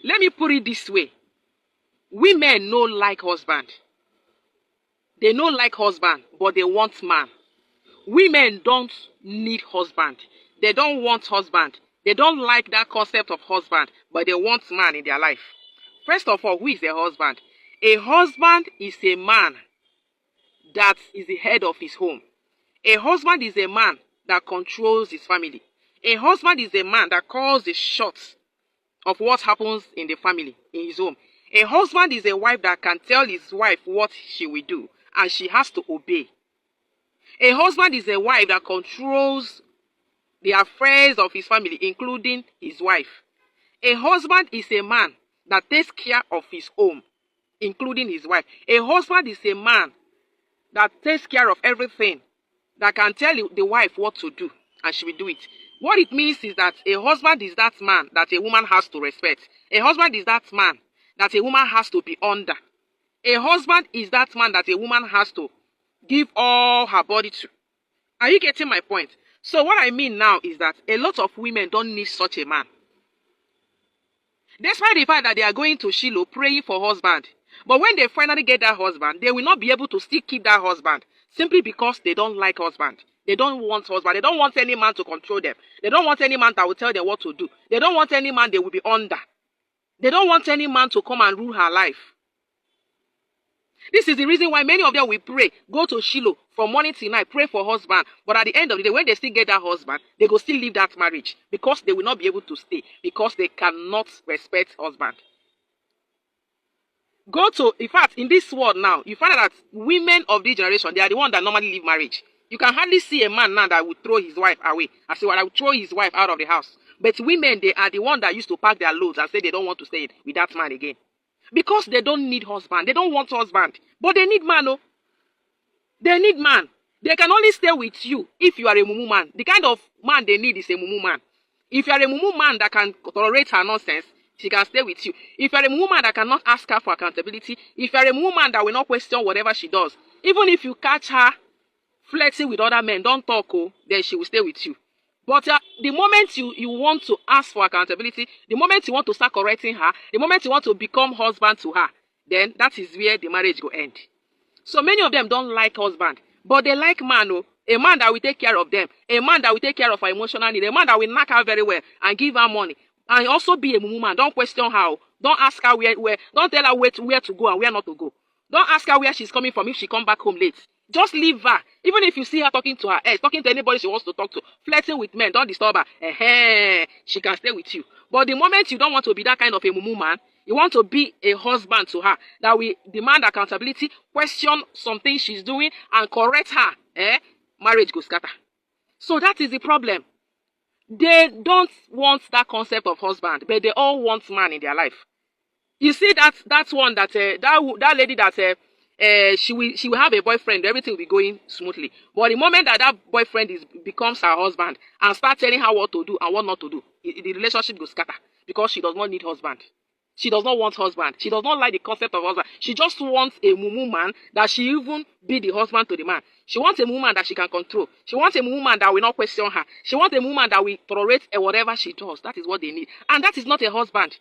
Let me put it this way. Women no like husband. They no like husband, but they want man. Women don't need husband. They don't want husband. They don't like that concept of husband, but they want man in their life. First of all, who is a husband? A husband is a man that is the head of his home. A husband is a man that controls his family. A husband is a man that calls the shots of what happens in the family, in his home. A husband is a wife that can tell his wife what she will do, and she has to obey. A husband is a wife that controls the affairs of his family, including his wife. A husband is a man that takes care of his home, including his wife. A husband is a man that takes care of everything, that can tell the wife what to do, and she will do it. What it means is that a husband is that man that a woman has to respect. A husband is that man that a woman has to be under. A husband is that man that a woman has to give all her body to. Are you getting my point? So what I mean now is that a lot of women don't need such a man. Despite the fact that they are going to Shiloh praying for husband, but when they finally get that husband, they will not be able to still keep that husband simply because they don't like husband. They don't want husband. They don't want any man to control them. They don't want any man that will tell them what to do. They don't want any man they will be under. They don't want any man to come and rule her life. This is the reason why many of them will pray, go to Shiloh from morning till night, pray for husband. But at the end of the day, when they still get that husband, they go still leave that marriage because they will not be able to stay, because they cannot respect husband. In fact, in this world now, you find out that women of this generation, they are the ones that normally leave marriage. You can hardly see a man now that would throw his wife away. I say, well, I would throw his wife out of the house. But women, they are the ones that used to pack their loads and say they don't want to stay with that man again. Because they don't need husband. They don't want husband. But they need man, oh. They need man. They can only stay with you if you are a mumu man. The kind of man they need is a mumu man. If you are a mumu man that can tolerate her nonsense, she can stay with you. If you are a mumu man that cannot ask her for accountability, if you are a mumu man that will not question whatever she does, even if you catch her flirting with other men, don't talk, oh, then she will stay with you. But the moment you want to ask for accountability, the moment you want to start correcting her, the moment you want to become husband to her, then that is where the marriage will end. So many of them don't like husband, but they like man, oh, a man that will take care of them, a man that will take care of her emotional need, a man that will knock her very well and give her money, and also be a mumu man. Don't question her. Don't ask her where don't tell her where to go and where not to go. Don't ask her where she's coming from if she come back home late. Just leave her. Even if you see her talking to her ex, talking to anybody she wants to talk to, flirting with men, don't disturb her. She can stay with you. But the moment you don't want to be that kind of a mumu man, you want to be a husband to her, that will demand accountability, question something she's doing, and correct her, marriage goes scatter. So that is the problem. They don't want that concept of husband, but they all want man in their life. You see that's one that that lady that she will have a boyfriend, everything will be going smoothly. But the moment that boyfriend becomes her husband and start telling her what to do and what not to do, the relationship goes scatter because she does not need husband. She does not want husband. She does not like the concept of husband. She just wants a mumu man that she even be the husband to the man. She wants a mumu man that she can control. She wants a mumu man that will not question her. She wants a mumu man that will tolerate whatever she does. That is what they need. And that is not a husband.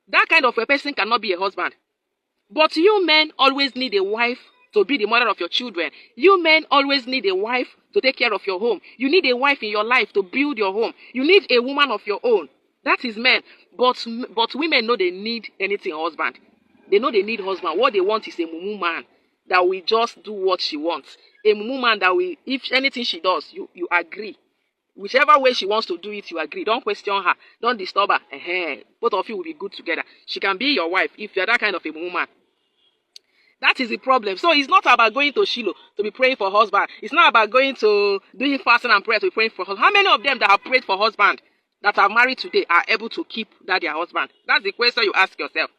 That kind of a person cannot be a husband. But you men always need a wife to be the mother of your children. You men always need a wife to take care of your home. You need a wife in your life to build your home. You need a woman of your own. That is men. But women know they need anything husband. They know they need husband. What they want is a mumu man that will just do what she wants. A mumu man that will, if anything she does, you agree. Whichever way she wants to do it, you agree. Don't question her. Don't disturb her. Both of you will be good together. She can be your wife if you're that kind of a woman. That is the problem. So it's not about going to Shiloh to be praying for husband. It's not about going to doing fasting and prayer to be praying for husband. How many of them that have prayed for husband that are married today are able to keep that their husband? That's the question you ask yourself.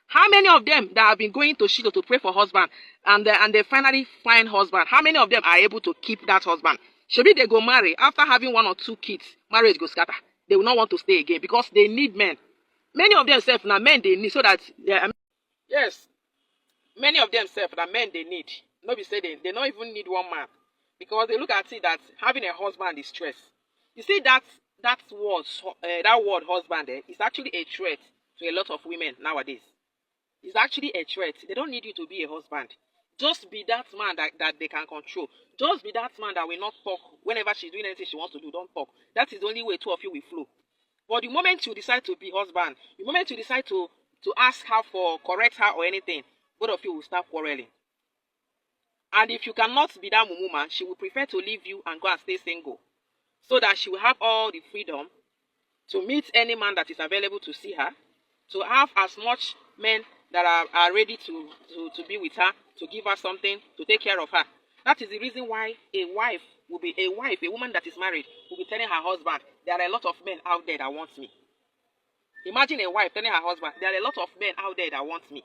How many of them that have been going to Shiloh to pray for husband and they finally find husband, how many of them are able to keep that husband? Maybe they go marry after having 1 or 2 kids, marriage goes scatter. They will not want to stay again because they need men. Many of them now men they need so that yes. Many of them that men they need. Nobody say they don't even need one man. Because they look at it that having a husband is stress. You see that word husband is actually a threat to a lot of women nowadays. It's actually a threat. They don't need you to be a husband. Just be that man that they can control. Just be that man that will not talk whenever she's doing anything she wants to do. Don't talk. That is the only way two of you will flow. But the moment you decide to be husband, the moment you decide to ask her for, correct her or anything, both of you will start quarreling. And if you cannot be that woman, she will prefer to leave you and go and stay single, so that she will have all the freedom to meet any man that is available to see her, to have as much men that are ready to be with her, to give her something, to take care of her. That is the reason why a woman that is married, will be telling her husband, there are a lot of men out there that want me. Imagine a wife telling her husband, there are a lot of men out there that want me.